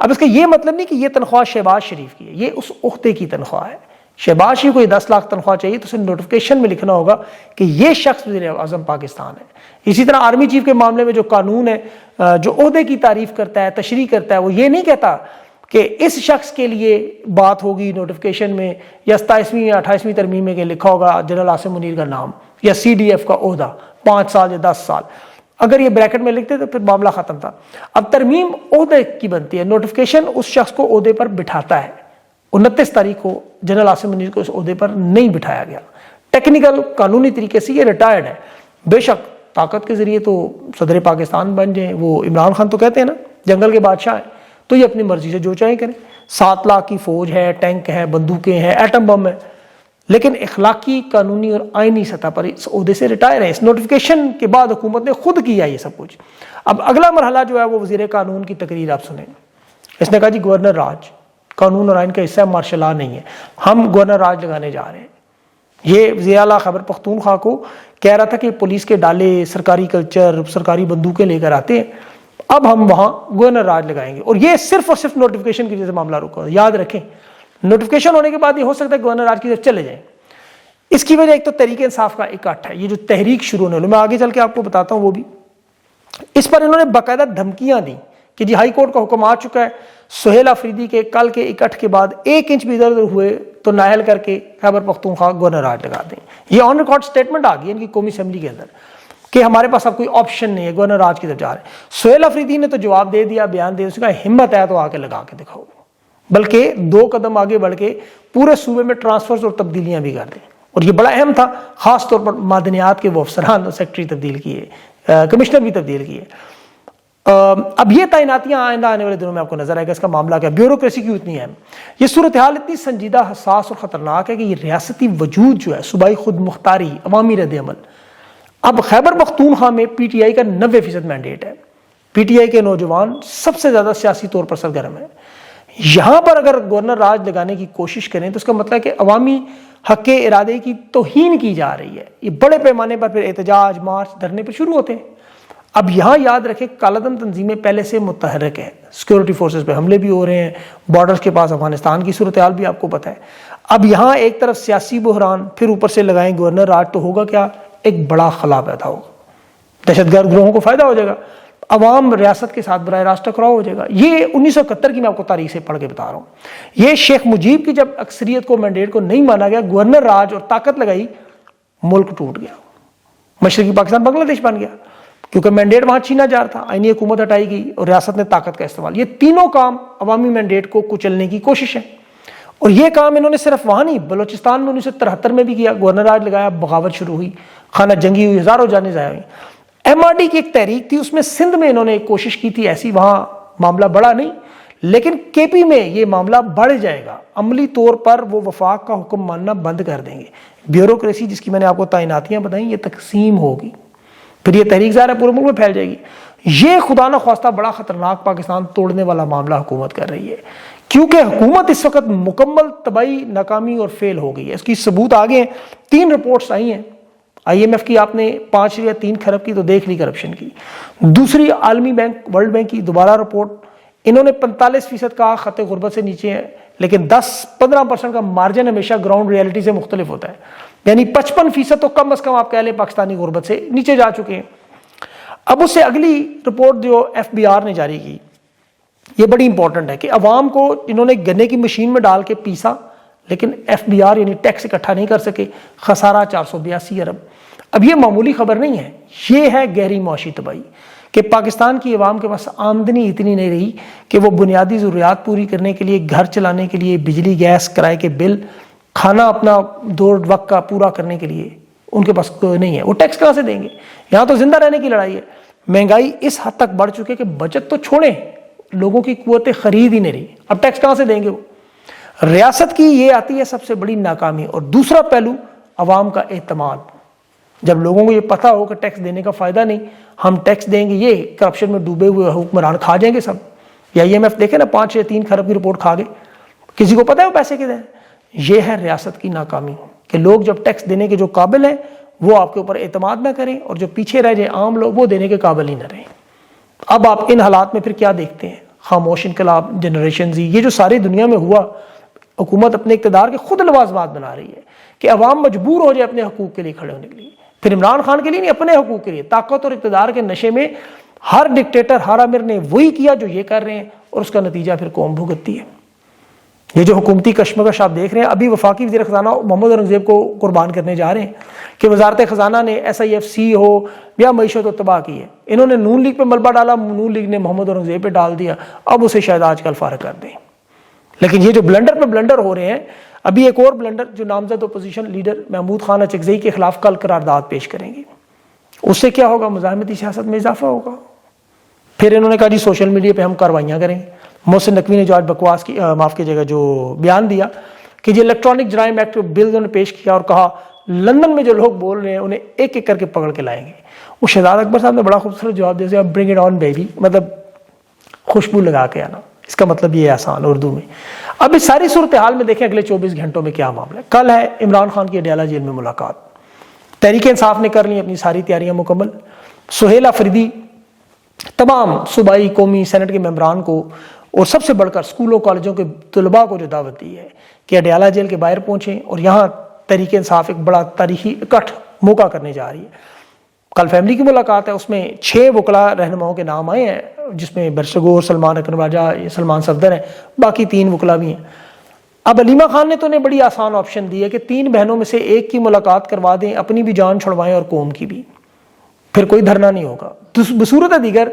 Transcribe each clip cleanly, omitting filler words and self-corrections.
اب اس کا یہ مطلب نہیں کہ یہ تنخواہ شہباز شریف کی ہے، یہ اس عہدے کی تنخواہ ہے۔ شہباز شریف کو 10 لاکھ تنخواہ چاہیے تو اسے نوٹیفیکیشن میں لکھنا ہوگا کہ یہ شخص وزیر اعظم پاکستان ہے۔ اسی طرح آرمی چیف کے معاملے میں جو قانون ہے جو عہدے کی تعریف کرتا ہے، تشریح کرتا ہے، وہ یہ نہیں کہتا کہ اس شخص کے لیے بات ہوگی نوٹیفیکیشن میں یا 27ویں یا 28ویں ترمیم میں کہ لکھا ہوگا جنرل عاصم منیر کا نام یا CDF کا عہدہ 5 سال یا 10 سال، اگر یہ بریکٹ میں لکھتے تو پھر معاملہ ختم تھا۔ اب ترمیم عہدے کی بنتی ہے، نوٹیفیکیشن اس شخص کو عہدے پر بٹھاتا ہے۔ 29 تاریخ کو جنرل عاصم منیر کو اس عہدے پر نہیں بٹھایا گیا، ٹیکنیکل قانونی طریقے سے یہ ریٹائرڈ ہے۔ بے شک طاقت کے ذریعے تو صدر پاکستان بن جائیں، وہ عمران خان تو کہتے ہیں نا جنگل کے بادشاہ ہیں، تو یہ اپنی مرضی سے جو چاہیں کریں۔ 7 لاکھ کی فوج ہے، ٹینک ہے، بندوقیں ہیں، ایٹم بم ہے، لیکن اخلاقی، قانونی اور آئینی سطح پر اس عہدے سے ریٹائر ہے۔ اس نوٹیفیکیشن کے بعد حکومت نے خود کیا یہ سب کچھ۔ اب اگلا مرحلہ جو ہے وہ وزیر قانون کی تقریر آپ سنیں۔ اس نے کہا جی گورنر راج قانون اور آئین کا حصہ مارشل لا نہیں ہے، ہم گورنر راج لگانے جا رہے ہیں۔ یہ وزیر اعلیٰ خیبر پختونخوا کو کہہ رہا تھا کہ پولیس کے ڈالے، سرکاری کلچر، سرکاری بندوقیں لے کر آتے ہیں، اب ہم وہاں گورنر راج لگائیں گے، اور یہ صرف اور صرف نوٹیفیکیشن کی وجہ سے معاملہ رکا۔ یاد رکھیں نوٹیفیکیشن ہونے کے بعد یہ ہو سکتا ہے گورنر راج کی طرف چلے جائیں۔ اس کی وجہ ایک تو تحریک انصاف کا اکٹھ ہے، یہ جو تحریک شروع ہونے والی، میں آگے چل کے آپ کو بتاتا ہوں وہ بھی۔ اس پر انہوں نے باقاعدہ دھمکیاں دی کہ جی ہائی کورٹ کا حکم آ چکا ہے، سہیل آفریدی کے کل کے اکٹھ کے بعد 1 انچ بھی ادھر ادھر ہوئے تو نااہل کر کے خیبر پختونخوا گورنر راج لگا دیں۔ یہ آن ریکارڈ سٹیٹمنٹ آ گئی ان کی قومی اسمبلی کے اندر کہ ہمارے پاس اب کوئی آپشن نہیں ہے، گورنر راج کی طرف جا رہے ہیں۔ سہیل آفریدی نے تو جواب دے دیا، بیان دے دیا، اس کا ہمت ہے تو آ کے لگا کے دکھاؤ، بلکہ 2 قدم آگے بڑھ کے پورے صوبے میں ٹرانسفرز اور تبدیلیاں بھی کر دیں، اور یہ بڑا اہم تھا، خاص طور پر معدنیات کے وہ افسران اور سیکٹری تبدیل کیے، کمشنر بھی تبدیل کیے۔ اب یہ تعیناتیاں آئندہ آنے والے دنوں میں آپ کو نظر آئے گا اس کا معاملہ کیا، بیوروکریسی کیوں اتنی اہم۔ یہ صورتحال اتنی سنجیدہ، حساس اور خطرناک ہے کہ یہ ریاستی وجود جو ہے، صوبائی خود مختاری، عوامی رد عمل۔ اب خیبر پختونخوا میں PTI کا 90% مینڈیٹ ہے، PTI کے نوجوان سب سے زیادہ سیاسی طور پر سرگرم ہیں۔ یہاں پر اگر گورنر راج لگانے کی کوشش کریں تو اس کا مطلب ہے کہ عوامی حق ارادے کی توہین کی جا رہی ہے۔ یہ بڑے پیمانے پر پھر احتجاج، مارچ، دھرنے پر شروع ہوتے ہیں۔ اب یہاں یاد رکھیں کالعدم تنظیمیں پہلے سے متحرک ہیں، سیکورٹی فورسز پہ حملے بھی ہو رہے ہیں، بارڈرز کے پاس افغانستان کی صورتحال بھی آپ کو پتہ ہے۔ اب یہاں ایک طرف سیاسی بحران، پھر اوپر سے لگائیں گورنر راج، تو ہوگا کیا، ایک بڑا خلا پیدا ہوگا، دہشت گرد گروہوں کو فائدہ ہو جائے گا، عوام ریاست کے ساتھ براہ راست ٹکراؤ ہو جائے گا۔ یہ 1971 کی میں آپ کو تاریخ سے پڑھ کے بتا رہا ہوں۔ یہ شیخ مجیب کی جب اکثریت کو مینڈیٹ کو نہیں مانا گیا، گورنر راج اور طاقت لگائی، ملک ٹوٹ گیا، مشرقی پاکستان بنگلہ دیش بن گیا، کیونکہ مینڈیٹ وہاں چھینا جا رہا تھا، آئینی حکومت ہٹائی گئی اور ریاست نے طاقت کا استعمال۔ یہ تینوں کام عوامی مینڈیٹ کو کچلنے کی کوشش ہے، اور یہ کام انہوں نے صرف وہاں نہیں، بلوچستان میں 1973 میں بھی کیا، گورنر راج لگایا، بغاوت شروع ہوئی، خانہ جنگی ہوئی، ہزاروں جانیں ضائع ہوئی۔ MRD کی ایک تحریک تھی، اس میں سندھ میں انہوں نے ایک کوشش کی تھی ایسی، وہاں معاملہ بڑا نہیں، لیکن KP میں یہ معاملہ بڑھ جائے گا، عملی طور پر وہ وفاق کا حکم ماننا بند کر دیں گے۔ بیوروکریسی جس کی میں نے آپ کو تعیناتیاں بتائیں، یہ تقسیم ہوگی، پھر یہ تحریک ظاہر ہے پورے ملک میں پھیل جائے گی۔ یہ خدا نہ خواستہ بڑا خطرناک پاکستان توڑنے والا معاملہ حکومت کر رہی ہے، کیونکہ حکومت اس وقت مکمل تباہی، ناکامی اور فیل ہو گئی ہے۔ اس کی ثبوت آگے ہیں، 3 رپورٹس آئی ہیں۔ IMF کی آپ نے 5 یا 3 کھرب کی تو دیکھ لی کرپشن کی، دوسری عالمی بینک، ورلڈ بینک کی دوبارہ رپورٹ، انہوں نے 45% کا خط غربت سے نیچے ہے، لیکن 10-15% کا مارجن ہمیشہ گراؤنڈ ریالٹی سے مختلف ہوتا ہے، یعنی 55% تو کم از کم آپ کہہ لیں پاکستانی غربت سے نیچے جا چکے ہیں۔ اب اس سے اگلی رپورٹ جو FBR نے جاری کی، یہ بڑی امپورٹنٹ ہے کہ عوام کو انہوں نے گنے کی مشین میں ڈال کے پیسا، لیکن FBR یعنی ٹیکس اکٹھا نہیں کر سکے، خسارہ 482 ارب۔ اب یہ معمولی خبر نہیں ہے، یہ ہے گہری معاشی تباہی، کہ پاکستان کی عوام کے پاس آمدنی اتنی نہیں رہی کہ وہ بنیادی ضروریات پوری کرنے کے لیے، گھر چلانے کے لیے، بجلی گیس کرائے کے بل، کھانا اپنا 2 وقت کا پورا کرنے کے لیے ان کے پاس نہیں ہے۔ وہ ٹیکس کہاں سے دیں گے؟ یہاں تو زندہ رہنے کی لڑائی ہے۔ مہنگائی اس حد تک بڑھ چکی ہے کہ بچت تو چھوڑیں، لوگوں کی قوت خرید ہی نہیں رہی، اب ٹیکس کہاں سے دیں گے وہ؟ ریاست کی یہ آتی ہے سب سے بڑی ناکامی۔ اور دوسرا پہلو عوام کا اعتماد، جب لوگوں کو یہ پتا ہو کہ ٹیکس دینے کا فائدہ نہیں، ہم ٹیکس دیں گے، یہ کرپشن میں ڈوبے ہوئے حکمران کھا جائیں گے سب۔ یا IMF دیکھیں نا 5 یا 3 کھرب کی رپورٹ کھا گئے، کسی کو پتا ہے وہ پیسے کدھر ہیں؟ یہ ہے ریاست کی ناکامی، کہ لوگ جب ٹیکس دینے کے جو قابل ہیں وہ آپ کے اوپر اعتماد نہ کریں، اور جو پیچھے رہ جائیں عام لوگ وہ دینے کے قابل ہی نہ رہیں۔ اب آپ ان حالات میں پھر کیا دیکھتے ہیں؟ خاموش انقلاب، جنریشن زی، یہ جو ساری دنیا میں ہوا، حکومت اپنے اقتدار کے خود لوازمات بنا رہی ہے کہ عوام مجبور ہو جائے اپنے حقوق کے لیے کھڑے ہونے کے لیے. پھر عمران خان کے لیے نہیں، اپنے حقوق کے لیے. طاقت اور اقتدار کے نشے میں ہر ڈکٹیٹر، ہر امیر نے وہی کیا جو یہ کر رہے ہیں، اور اس کا نتیجہ پھر قوم بھگتتی ہے. یہ جو حکومتی کشمکش آپ دیکھ رہے ہیں، ابھی وفاقی وزیر خزانہ محمد اورنگزیب کو قربان کرنے جا رہے ہیں کہ وزارت خزانہ نے SIFC ہو یا معیشت و تباہ کی ہے. انہوں نے نون لیگ پہ ملبہ ڈالا، نون لیگ نے محمد اورنگزیب پہ ڈال دیا، اب اسے شاید آج کل فارغ کر دیں. لیکن یہ جو بلنڈر پہ بلنڈر ہو رہے ہیں، ابھی ایک اور بلنڈر جو نامزد اپوزیشن لیڈر محمود خان اچکزئی کے خلاف کل قرارداد پیش کریں گے، اس سے کیا ہوگا؟ مزاحمتی سیاست میں اضافہ ہوگا. پھر انہوں نے کہا جی سوشل میڈیا پہ ہم کاروائیاں کریں گے. محسن نقوی نے جو آج بکواس کی، معاف کیجیے گا، جو بیان دیا کہ یہ الیکٹرانک جرائم ایکٹ بل انہوں نے پیش کیا اور کہا لندن میں جو لوگ بول رہے ہیں انہیں ایک ایک کر کے پکڑ کے لائیں گے. وہ شہزاد اکبر صاحب نے بڑا خوبصورت جواب دیا، برنگ اٹ آن بیبی، مطلب خوشبو لگا کے آنا. اس کا مطلب یہ آسان اردو میں. اب اس ساری صورتحال میں دیکھیں اگلے 24 گھنٹوں میں کیا معاملہ ہے. کل ہے عمران خان کی اڈیالہ جیل میں ملاقات. تحریک انصاف نے کر لی اپنی ساری تیاریاں مکمل. سہیل آفریدی تمام صوبائی، قومی، سینٹ کے ممبران کو اور سب سے بڑھ کر اسکولوں کالجوں کے طلباء کو جو دعوت دی ہے کہ اڈیالہ جیل کے باہر پہنچیں اور یہاں تحریک انصاف ایک بڑا تاریخی اکٹھ موقع کرنے جا رہی ہے. کل فیملی کی ملاقات ہے، اس میں 6 وکلاء رہنماؤں کے نام آئے ہیں، جس میں برسگور، سلمان اکنواجہ، سلمان صفدر ہیں، باقی 3 وکلاء بھی ہیں. اب علیمہ خان نے تو انہیں بڑی آسان آپشن دی ہے کہ 3 بہنوں میں سے ایک کی ملاقات کروا دیں، اپنی بھی جان چھڑوائیں اور قوم کی بھی، پھر کوئی دھرنا نہیں ہوگا. بصورت دیگر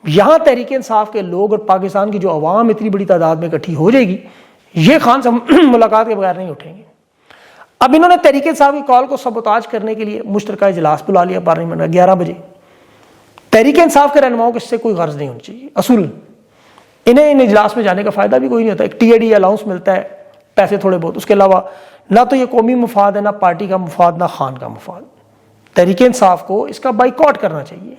یہاں تحریک انصاف کے لوگ اور پاکستان کی جو عوام اتنی بڑی تعداد میں اکٹھی ہو جائے گی، یہ خان سے ملاقات کے بغیر نہیں اٹھیں گے. اب انہوں نے تحریک انصاف کی کال کو سبوتاج کرنے کے لیے مشترکہ اجلاس بلا لیا پارلیمنٹ میں 11 بجے. تحریک انصاف کے رہنماؤں کو اس سے کوئی غرض نہیں ہونی چاہیے. اصول انہیں ان اجلاس میں جانے کا فائدہ بھی کوئی نہیں ہوتا. ایک TAD الاؤنس ملتا ہے، پیسے تھوڑے بہت، اس کے علاوہ نہ تو یہ قومی مفاد ہے، نہ پارٹی کا مفاد، نہ خان کا مفاد. تحریک انصاف کو اس کا بائیکاٹ کرنا چاہیے.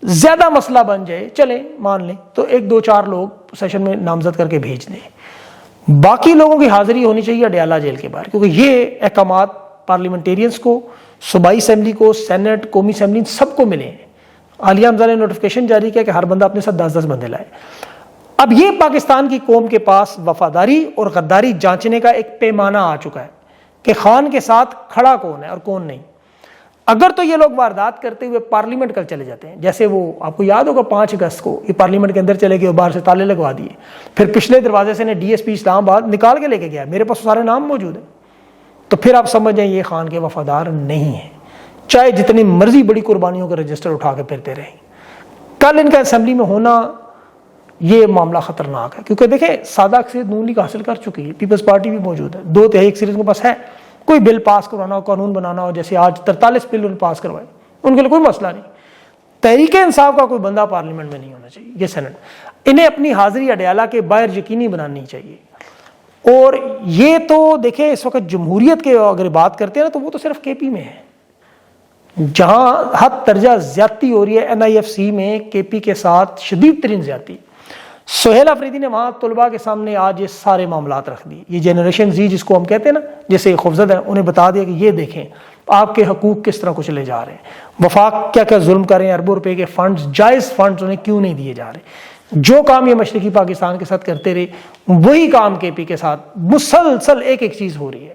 زیادہ مسئلہ بن جائے، چلیں مان لیں تو 1-2-4 لوگ سیشن میں نامزد کر کے بھیج دیں. باقی لوگوں کی حاضری ہونی چاہیے اڈیالہ جیل کے باہر، کیونکہ یہ احکامات پارلیمنٹیرینز کو، صوبائی اسمبلی کو، سینٹ، قومی اسمبلی سب کو ملے ہیں. عالیہ حمزہ نے نوٹیفیکیشن جاری کیا کہ ہر بندہ اپنے ساتھ 10-10 بندے لائے. اب یہ پاکستان کی قوم کے پاس وفاداری اور غداری جانچنے کا ایک پیمانہ آ چکا ہے کہ خان کے ساتھ کھڑا کون ہے اور کون نہیں. اگر تو یہ لوگ واردات کرتے ہوئے پارلیمنٹ کل چلے جاتے ہیں، جیسے وہ آپ کو یاد ہوگا 5 اگست کو یہ پارلیمنٹ کے اندر چلے گئے اور باہر سے تالے لگوا دیے، پھر پچھلے دروازے سے DSP اسلام آباد نکال کے لے کے گیا، میرے پاس سارے نام موجود ہیں، تو پھر آپ سمجھ جائیں یہ خان کے وفادار نہیں ہیں، چاہے جتنی مرضی بڑی قربانیوں کا رجسٹر اٹھا کے پھرتے رہیں. کل ان کا اسمبلی میں ہونا یہ معاملہ خطرناک ہے، کیونکہ دیکھیں سادہ اکثریت نون لیگ حاصل کر چکی ہے، پیپلز پارٹی بھی موجود ہے، 2/3 اکثریت کے پاس ہے. کوئی بل پاس کروانا ہو، قانون بنانا ہو، جیسے آج 43 بل پاس کروائے، ان کے لیے کوئی مسئلہ نہیں. تحریک انصاف کا کوئی بندہ پارلیمنٹ میں نہیں ہونا چاہیے. یہ سینٹ انہیں اپنی حاضری اڈیالہ کے باہر یقینی بنانی چاہیے. اور یہ تو دیکھیں اس وقت جمہوریت کے اگر بات کرتے ہیں نا تو وہ تو صرف KP میں ہے، جہاں حد درجہ زیادتی ہو رہی ہے NIFC میں KP کے ساتھ شدید ترین زیادتی. سہیل آفریدی نے وہاں طلباء کے سامنے آج یہ سارے معاملات رکھ دیے. یہ جنریشن زی جس کو ہم کہتے ہیں نا، جیسے خوفزد ہیں، انہیں بتا دیا کہ یہ دیکھیں آپ کے حقوق کس طرح کچھ لے جا رہے ہیں، وفاق کیا کیا ظلم کر رہے ہیں، اربوں روپے کے فنڈز، جائز فنڈز انہیں کیوں نہیں دیے جا رہے. جو کام یہ مشرقی پاکستان کے ساتھ کرتے رہے وہی کام KP کے ساتھ مسلسل ایک ایک چیز ہو رہی ہے.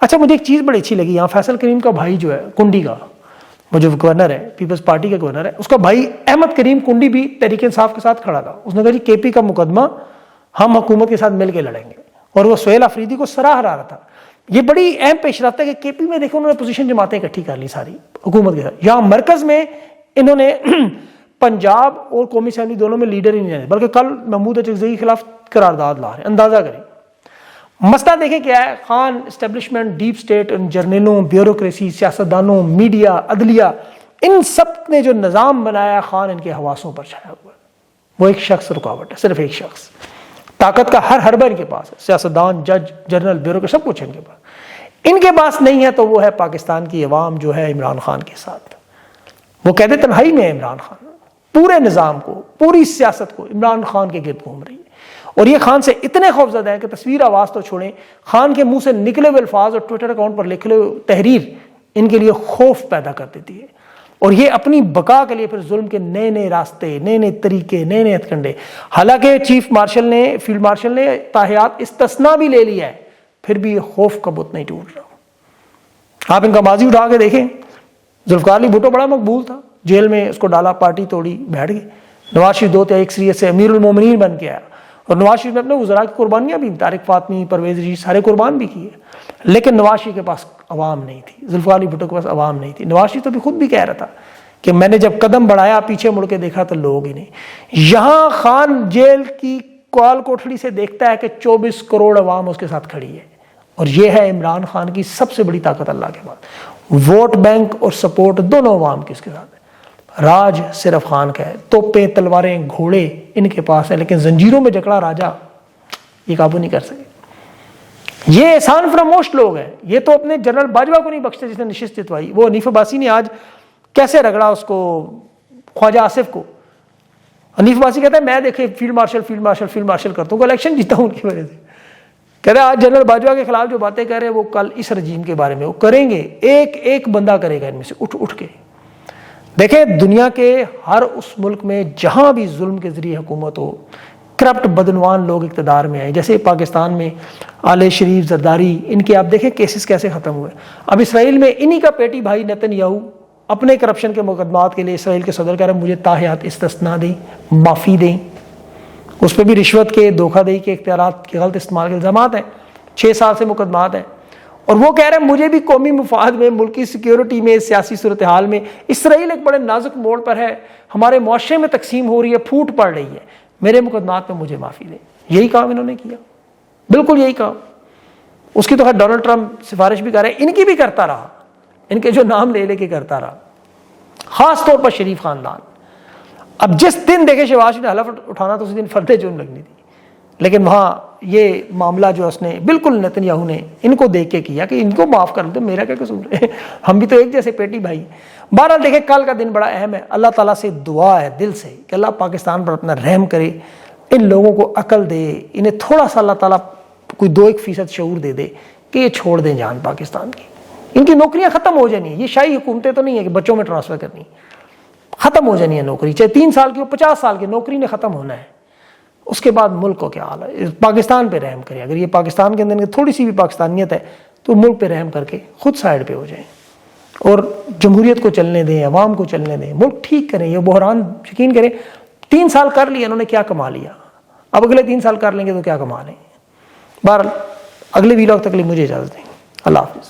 اچھا مجھے ایک چیز بڑی اچھی لگی، یہاں فیصل کریم کا بھائی جو ہے کنڈی کا، وہ جو گورنر ہے پیپلز پارٹی کا گورنر ہے، اس کا بھائی احمد کریم کنڈی بھی تحریک انصاف کے ساتھ کھڑا تھا. اس نے کہا جی KP کا مقدمہ ہم حکومت کے ساتھ مل کے لڑیں گے، اور وہ سہیل آفریدی کو سراہ رہا تھا. یہ بڑی اہم پیش رفت ہے کہ KP میں دیکھو انہوں نے پوزیشن جماعتیں اکٹھی کر لی ساری حکومت کے ساتھ. یہاں مرکز میں انہوں نے پنجاب اور قومی اسمبلی دونوں میں لیڈر ہی نہیں جانے، بلکہ کل محمود اچکزئی کے خلاف قرارداد لا رہے ہیں. اندازہ کریں مسئلہ دیکھیں کیا ہے. خان اسٹیبلشمنٹ، ڈیپ اسٹیٹ، جرنیلوں، بیوروکریسی، سیاستدانوں، میڈیا، عدلیہ، ان سب نے جو نظام بنایا خان ان کے حواسوں پر چھایا ہوا ہے. وہ ایک شخص رکاوٹ ہے، صرف ایک شخص. طاقت کا ہر حربہ ان کے پاس ہے، سیاستدان، جج، جنرل، بیوروکریسی، سب کچھ ان کے پاس. ان کے پاس نہیں ہے تو وہ ہے پاکستان کی عوام جو ہے عمران خان کے ساتھ. وہ کہتے تنہائی میں ہے عمران خان، پورے نظام کو، پوری سیاست کو عمران خان کے گرد گھوم رہی ہے. اور یہ خان سے اتنے خوفزدہ ہیں کہ تصویر آواز تو چھوڑیں، خان کے منہ سے نکلے ہوئے الفاظ اور ٹویٹر اکاؤنٹ پر لکھے ہوئے تحریر ان کے لیے خوف پیدا کر دیتی ہے. اور یہ اپنی بقا کے لیے پھر ظلم کے نئے نئے راستے، نئے نئے طریقے، نئے نئے ہتھکنڈے. حالانکہ چیف مارشل نے، فیلڈ مارشل نے تاحیات استثناء بھی لے لیا ہے، پھر بھی یہ خوف کا بت نہیں ٹوٹ رہا. آپ ان کا ماضی اٹھا کے دیکھیں. ذوالفقار علی بھٹو بڑا مقبول تھا، جیل میں اس کو ڈالا، پارٹی توڑی، بیٹھ گئے. نواز شریف 2 ایک سریت سے امیر المومنین بن کے آیا، اور نواز شریف نے اپنے وزراء کی قربانیاں بھی، طارق فاطمی، پرویز رشید، سارے قربان بھی کیے. لیکن نواز شریف کے پاس عوام نہیں تھی، ذوالفقار علی بھٹو کے پاس عوام نہیں تھی. نواز شریف تو بھی خود بھی کہہ رہا تھا کہ میں نے جب قدم بڑھایا پیچھے مڑ کے دیکھا تو لوگ ہی نہیں. یہاں خان جیل کی کال کوٹھڑی سے دیکھتا ہے کہ 24 کروڑ عوام اس کے ساتھ کھڑی ہے، اور یہ ہے عمران خان کی سب سے بڑی طاقت اللہ کے بعد. ووٹ بینک اور سپورٹ دونوں عوام کی اس کے ساتھ ہے. راج صرف خان کا ہے، توپیں، تلواریں، گھوڑے ان کے پاس ہیں، لیکن زنجیروں میں جکڑا راجا یہ قابو نہیں کر سکے. یہ احسان فراموش لوگ ہیں. یہ تو اپنے جنرل باجوہ کو نہیں بخشتے جس نے نشست جتوائی. وہ حنیف عباسی نے آج کیسے رگڑا اس کو، خواجہ آصف کو. حنیف عباسی کہتا ہے میں دیکھے فیلڈ مارشل کرتا ہوں، الیکشن جیتا ہوں ان کی وجہ سے. کہتا ہے آج جنرل باجوہ کے خلاف جو باتیں کہہ رہے ہیں وہ کل اس رجیم کے بارے میں وہ کریں گے. ایک ایک بندہ کرے گا ان میں سے اٹھ کے. دیکھیں دنیا کے ہر اس ملک میں جہاں بھی ظلم کے ذریعے حکومت ہو، کرپٹ بدعنوان لوگ اقتدار میں آئے، جیسے پاکستان میں آل شریف، زرداری، ان کے آپ دیکھیں کیسز کیسے ختم ہوئے. اب اسرائیل میں انہی کا پیٹی بھائی نیتن یاہو اپنے کرپشن کے مقدمات کے لیے اسرائیل کے صدر کہہ رہے ہیں مجھے تاحیات استثناء دیں، معافی دیں. اس پہ بھی رشوت کے، دھوکہ دہی کے، اختیارات کے غلط استعمال کے الزامات ہیں. 6 سال سے مقدمات ہیں. اور وہ کہہ رہے ہیں مجھے بھی قومی مفاد میں، ملکی سیکیورٹی میں، سیاسی صورتحال میں اسرائیل ایک بڑے نازک موڑ پر ہے، ہمارے معاشرے میں تقسیم ہو رہی ہے، پھوٹ پڑ رہی ہے، میرے مقدمات میں مجھے معافی دیں. یہی کام انہوں نے کیا، بالکل یہی کام. اس کی تو خیر ڈونلڈ ٹرمپ سفارش بھی کر رہے ہیں، ان کی بھی کرتا رہا، ان کے جو نام لے لے کے کرتا رہا، خاص طور پر شریف خاندان. اب جس دن دیکھے شہباز نے حلف اٹھانا تو اس دن فرد جرم لگنی تھی. لیکن وہاں یہ معاملہ جو اس نے بالکل نیتن یاہو نے ان کو دیکھ کے کیا کہ ان کو معاف کر دو، میرا کیا قصور ہے، ہم بھی تو ایک جیسے پیٹی بھائی. بہرحال دیکھیں کل کا دن بڑا اہم ہے. اللہ تعالیٰ سے دعا ہے دل سے کہ اللہ پاکستان پر اپنا رحم کرے، ان لوگوں کو عقل دے، انہیں تھوڑا سا اللہ تعالیٰ کوئی 2-1% شعور دے دے کہ یہ چھوڑ دیں جان پاکستان کی. ان کی نوکریاں ختم ہو جانی ہیں. یہ شاہی حکومتیں تو نہیں ہے کہ بچوں میں ٹرانسفر کرنی، ختم ہو جانی ہے نوکری، چاہے 3 سال کی ہو، 50 سال کی نوکری نے ختم ہونا ہے. اس کے بعد ملک کو کیا حال ہے. پاکستان پہ رحم کرے. اگر یہ پاکستان کے اندر تھوڑی سی بھی پاکستانیت ہے تو ملک پہ رحم کر کے خود سائڈ پہ ہو جائیں اور جمہوریت کو چلنے دیں، عوام کو چلنے دیں، ملک ٹھیک کریں. یہ بحران یقین کریں 3 سال کر لیا انہوں نے، کیا کما لیا، اب اگلے 3 سال کر لیں گے تو کیا کما لیں. بہرحال اگلے ویلاگ تک کے لیے مجھے اجازت دیں. اللہ حافظ.